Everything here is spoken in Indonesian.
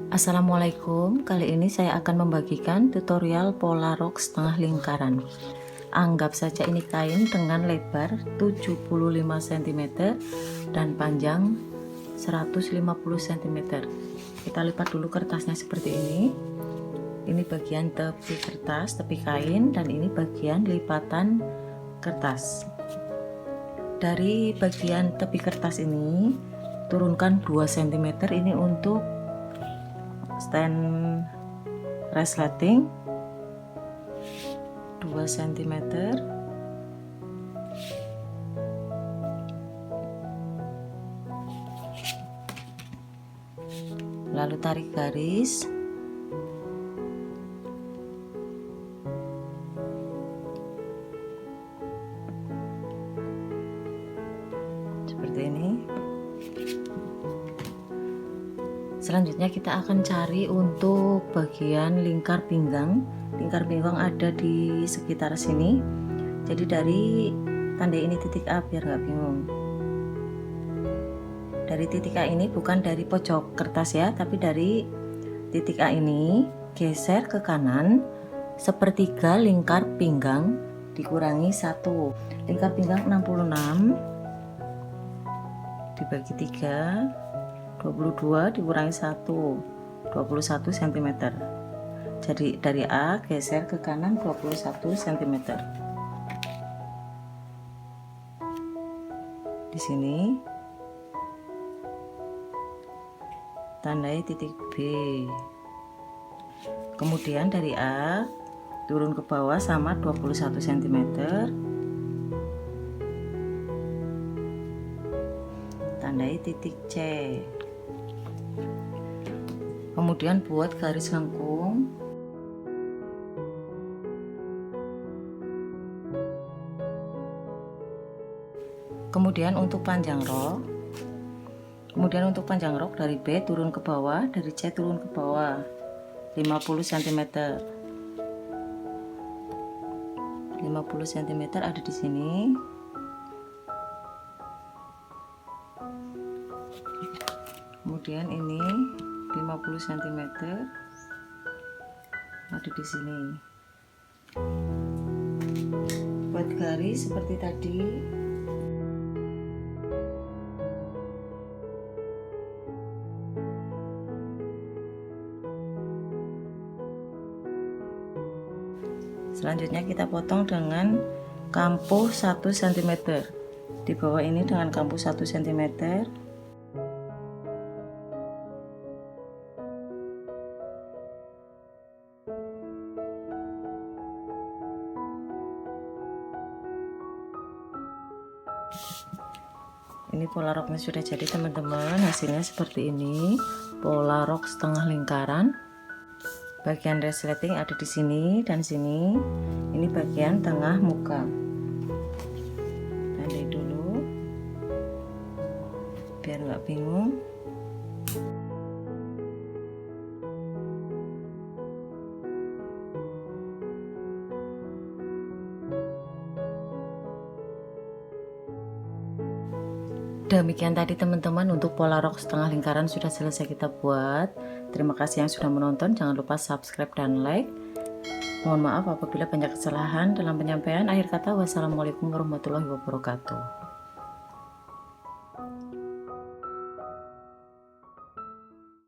Assalamualaikum, kali ini saya akan membagikan tutorial pola rok setengah lingkaran. Anggap saja ini kain dengan lebar 75 cm dan panjang 150 cm. Kita lipat dulu kertasnya seperti ini. Ini bagian tepi kertas, tepi kain, dan ini bagian lipatan kertas. Dari bagian tepi kertas ini turunkan 2 cm ini untuk stand resleting 2 cm, lalu tarik garis seperti ini. Selanjutnya kita akan cari untuk bagian lingkar pinggang. Lingkar pinggang ada di sekitar sini. Jadi dari tanda ini titik A biar nggak bingung. Dari titik A ini bukan dari pojok kertas ya, tapi dari titik A ini geser ke kanan sepertiga lingkar pinggang dikurangi 1. Lingkar pinggang 66 dibagi 3, 22 dikurangi 1, 21 cm. Jadi dari A geser ke kanan 21 cm. Di sini tandai titik B. Kemudian dari A turun ke bawah sama 21 cm. Tandai titik C. Kemudian buat garis lengkung. Kemudian untuk panjang rok. Dari B turun ke bawah, dari C turun ke bawah 50 cm. 50 cm ada di sini. Kemudian ini 50 cm ada di sini. Buat garis seperti tadi. Selanjutnya kita potong dengan kampuh 1 cm. Di bawah ini dengan kampuh 1 cm. Ini pola roknya sudah jadi teman-teman. Hasilnya seperti ini, pola rok setengah lingkaran. Bagian resleting ada di sini dan sini. Ini bagian tengah muka. Tandai dulu biar nggak bingung. Demikian tadi teman-teman, untuk pola rok setengah lingkaran sudah selesai kita buat. Terima kasih yang sudah menonton. Jangan lupa subscribe dan like. Mohon maaf apabila banyak kesalahan dalam penyampaian. Akhir kata, wassalamualaikum warahmatullahi wabarakatuh.